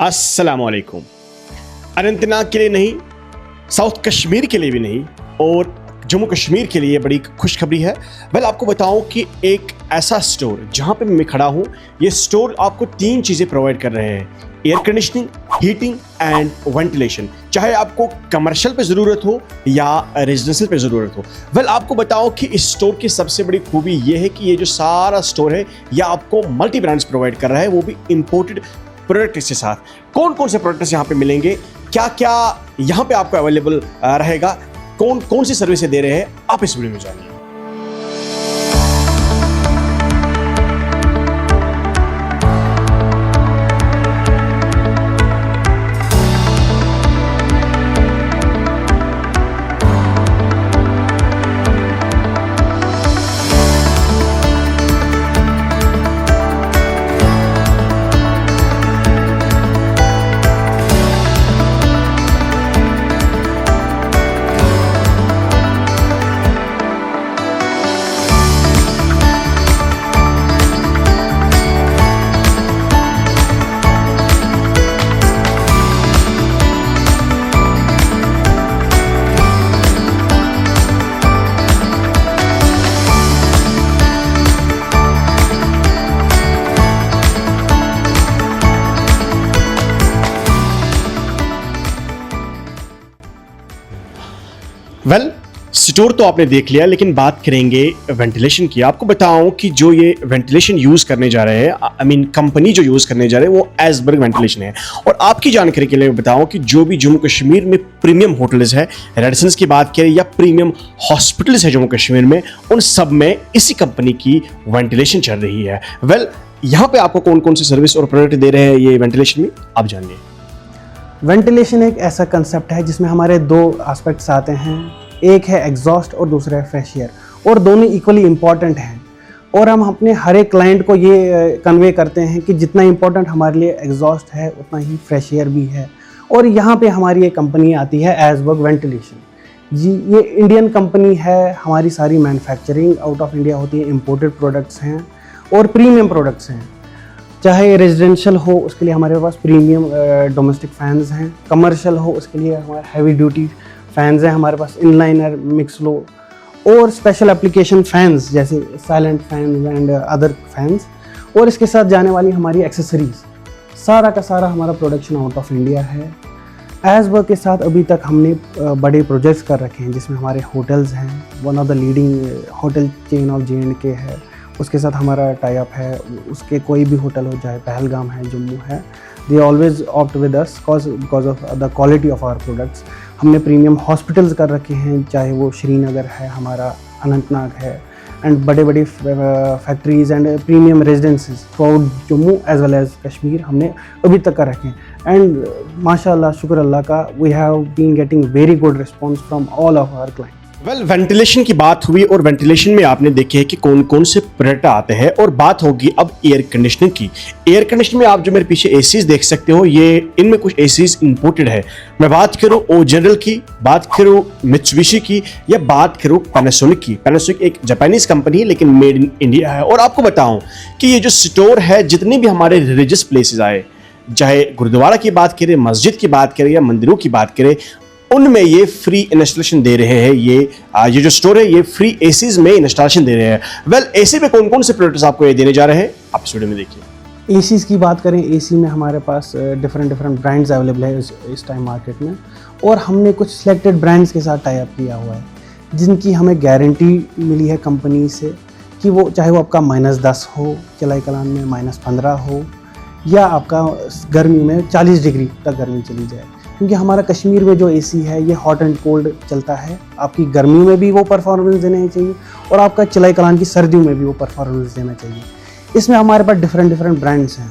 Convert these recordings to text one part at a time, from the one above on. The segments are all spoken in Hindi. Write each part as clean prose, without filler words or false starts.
अस्सलामुअलैकुम। अनंतनाग के लिए नहीं, साउथ कश्मीर के लिए भी नहीं और जम्मू कश्मीर के लिए बड़ी खुशखबरी है। आपको बताऊं कि एक ऐसा स्टोर जहां पे मैं खड़ा हूं, ये स्टोर आपको 3 चीज़ें प्रोवाइड कर रहे हैं: air conditioning, heating and ventilation. चाहे आपको कमर्शियल पे ज़रूरत हो या रेजिडेंशियल पे ज़रूरत हो। आपको बताओ कि इस स्टोर की सबसे बड़ी खूबी ये है कि ये जो सारा स्टोर है यह आपको मल्टी ब्रांड्स प्रोवाइड कर रहा है, वो भी इम्पोर्टेड प्रोडक्ट्स के साथ। कौन कौन से प्रोडक्ट्स यहाँ पे मिलेंगे, क्या क्या यहाँ पे आपको अवेलेबल रहेगा, कौन कौन सी सर्विसें दे रहे हैं, आप इस वीडियो में जानिए। स्टोर तो आपने देख लिया, लेकिन बात करेंगे वेंटिलेशन की। आपको बताऊं कि जो ये वेंटिलेशन यूज़ करने जा रहे हैं, कंपनी जो यूज़ करने जा रहे हैं वो एसबर्ग वेंटिलेशन है। और आपकी जानकारी के लिए बताऊं कि जो भी जम्मू कश्मीर में प्रीमियम होटल्स है, रेजिडेंस की बात करें या प्रीमियम हॉस्पिटल्स है जम्मू कश्मीर में, उन सब में इसी कंपनी की वेंटिलेशन चल रही है। यहाँ पे आपको कौन कौन सी सर्विस और प्रोडक्ट दे रहे हैं ये वेंटिलेशन में, आप जानिए। वेंटिलेशन एक ऐसा कंसेप्ट है जिसमें हमारे 2 एस्पेक्ट्स आते हैं, एक है एग्जॉस्ट और दूसरा है फ्रेश एयर, और दोनों इक्वली इम्पॉर्टेंट हैं। और हम अपने हर एक क्लाइंट को ये कन्वे करते हैं कि जितना इम्पोर्टेंट हमारे लिए एग्जॉस्ट है उतना ही फ्रेश एयर भी है। और यहाँ पे हमारी एक कंपनी आती है एसबर्ग वेंटिलेशन जी। ये इंडियन कंपनी है, हमारी सारी मैन्युफैक्चरिंग आउट ऑफ इंडिया होती है, इम्पोर्टेड प्रोडक्ट्स हैं और प्रीमियम प्रोडक्ट्स हैं। चाहे रेजिडेंशियल हो उसके लिए हमारे पास प्रीमियम डोमेस्टिक फैंस हैं, कमर्शियल हो उसके लिए हमारे हैवी ड्यूटी फैंस हैं हमारे पास, इनलाइनर, मिक्स लो और स्पेशल एप्लीकेशन फैंस जैसे silent fans and other fans. और इसके साथ जाने वाली हमारी एक्सेसरीज, सारा का सारा हमारा प्रोडक्शन आउट ऑफ इंडिया है। एसबर्ग के साथ अभी तक हमने बड़े प्रोजेक्ट्स कर रखे हैं, जिसमें हमारे होटल्स हैं, one of the leading hotel chain of J&K है, उसके साथ हमारा टाई अप है। उसके कोई भी होटल हो, चाहे पहलगाम है, जम्मू है, they always opt with us because of the quality of our products. हमने प्रीमियम हॉस्पिटल्स कर रखे हैं, चाहे वो श्रीनगर है, हमारा अनंतनाग है, एंड बड़े बड़े factories and premium residences through Jammu as well as Kashmir हमने अभी तक कर रखे हैं। एंड माशाल्लाह, शुक्र अल्लाह का, we have been getting very good response from all of our client. Ventilation की बात हुई और वेंटिलेशन में आपने देखे है कि कौन कौन से प्रोडक्ट आते हैं, और बात होगी अब एयर कंडीशनिंग की। एयर कंडीशनिंग में आप जो मेरे पीछे एसीज देख सकते हो, ये इनमें कुछ एसीज इंपोर्टेड है। मैं बात करूं ओ जनरल की, बात करूं मित्सुबिशी की, या बात करूं पैनासोनिक की। पैनासोनिक एक जापानीज कंपनी है लेकिन मेड इन इंडिया है। और आपको बताऊं कि ये जो स्टोर है, जितने भी हमारे रिलीजियस प्लेसेस आए, चाहे गुरुद्वारा की बात करें, मस्जिद की बात करें या मंदिरों की बात करें, उनमें ये फ्री इंस्टॉलेशन दे रहे हैं। ये जो स्टोर है ये फ्री एसीज में इंस्टॉलेशन दे रहे हैं। एसी में कौन कौन से प्रोडक्ट्स आपको ये देने जा रहे हैं, आप इस वीडियो में देखिए। एसीज़ की बात करें, एसी में हमारे पास डिफरेंट ब्रांड्स अवेलेबल है इस टाइम मार्केट में, और हमने कुछ सिलेक्टेड ब्रांड्स के साथ टाई अप किया हुआ है, जिनकी हमें गारंटी मिली है कंपनी से कि वो चाहे वो आपका -10 हो, चलाई कलान में -15 हो, या आपका गर्मी में 40 डिग्री तक गर्मी चली जाए। क्योंकि हमारा कश्मीर में जो एसी है ये हॉट एंड कोल्ड चलता है, आपकी गर्मियों में भी वो परफॉर्मेंस देना चाहिए और आपका चलाई कलान की सर्दियों में भी वो परफॉर्मेंस देना चाहिए। इसमें हमारे पास डिफरेंट ब्रांड्स हैं।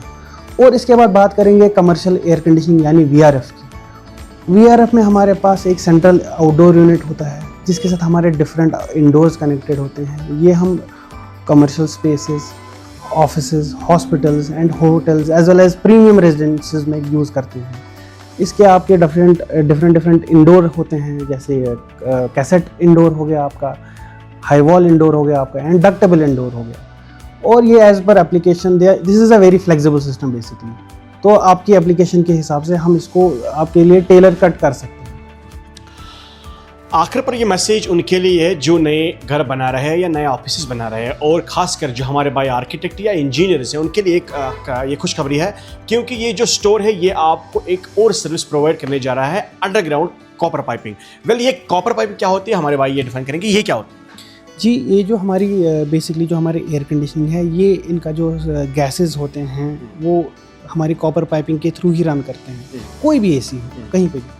और इसके बाद बात करेंगे कमर्शियल एयर कंडीशनिंग यानी VRF की। VRF में हमारे पास एक सेंट्रल आउटडोर यूनिट होता है, जिसके साथ हमारे डिफरेंट इंडोर्स कनेक्टेड होते हैं। ये हम commercial spaces, offices, hospitals and hotels as well as premium residences में यूज़ करते हैं। इसके आपके डिफरेंट इंडोर होते हैं, जैसे कैसेट इंडोर हो गया आपका, हाई वॉल इंडोर हो गया आपका, एंड डक्टेबल इंडोर हो गया। और ये as per application this is a very flexible system basically. तो आपकी एप्लीकेशन के हिसाब से हम इसको आपके लिए टेलर कट कर सकते हैं। आखिर पर ये मैसेज उनके लिए है जो नए घर बना रहे हैं या नए ऑफिस बना रहे हैं, और खासकर जो हमारे भाई आर्किटेक्ट या इंजीनियर्स हैं उनके लिए ये खुशखबरी है, क्योंकि ये जो स्टोर है ये आपको एक और सर्विस प्रोवाइड करने जा रहा है, अंडरग्राउंड कॉपर पाइपिंग। वेल, ये कॉपर पाइपिंग क्या होती है हमारे भाई ये डिफाइन करेंगे, ये क्या होता है? जी, ये जो हमारी बेसिकली जो हमारे एयर कंडीशनिंग है, ये इनका जो गैसेस होते हैं वो हमारी कॉपर पाइपिंग के थ्रू ही रन करते हैं, कोई भी एसी हो कहीं पे भी।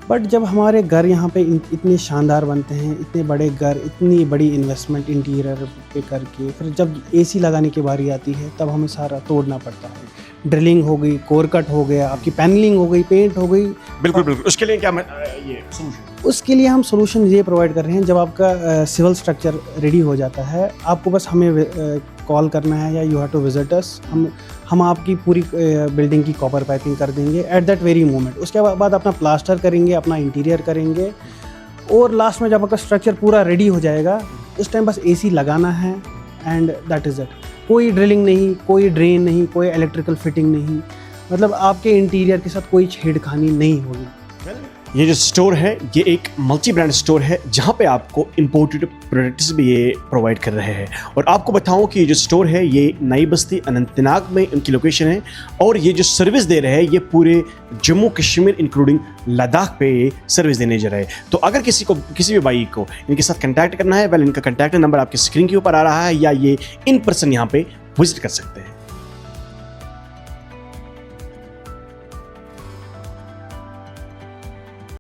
बट जब हमारे घर यहाँ पे इतने शानदार बनते हैं, इतने बड़े घर, इतनी बड़ी इन्वेस्टमेंट इंटीरियर पे करके, फिर जब एसी लगाने की बारी आती है तब हमें सारा तोड़ना पड़ता है। ड्रिलिंग हो गई, कोर कट हो गया, आपकी पैनलिंग हो गई, पेंट हो गई। बिल्कुल बिल्कुल, उसके लिए क्या ये सॉल्यूशन? उसके लिए हम सॉल्यूशन ये प्रोवाइड कर रहे हैं, जब आपका सिविल स्ट्रक्चर रेडी हो जाता है, आपको बस हमें कॉल करना है या you have to visit us. हम आपकी पूरी बिल्डिंग की कॉपर पाइपिंग कर देंगे एट दैट वेरी मोमेंट। उसके बाद अपना प्लास्टर करेंगे, अपना इंटीरियर करेंगे, और लास्ट में जब आपका स्ट्रक्चर पूरा रेडी हो जाएगा उस टाइम बस एसी लगाना है एंड दैट इज़ इट। कोई ड्रिलिंग नहीं, कोई ड्रेन नहीं, कोई इलेक्ट्रिकल फिटिंग नहीं, मतलब आपके इंटीरियर के साथ कोई छेड़खानी नहीं होगी। ये जो स्टोर है ये एक मल्टी ब्रांड स्टोर है जहाँ पे आपको इंपोर्टेड प्रोडक्ट्स भी ये प्रोवाइड कर रहे हैं। और आपको बताऊं कि ये जो स्टोर है ये नई बस्ती अनंतनाग में इनकी लोकेशन है, और ये जो सर्विस दे रहे हैं ये पूरे जम्मू कश्मीर इंक्लूडिंग लद्दाख पे ये सर्विस देने जा रहे हैं। तो अगर किसी भी भाई को इनके साथ कंटैक्ट करना है, वेल इनका कंटैक्ट नंबर आपकी स्क्रीन के ऊपर आ रहा है, या ये इन पर्सन यहाँ पे विजिट कर सकते हैं।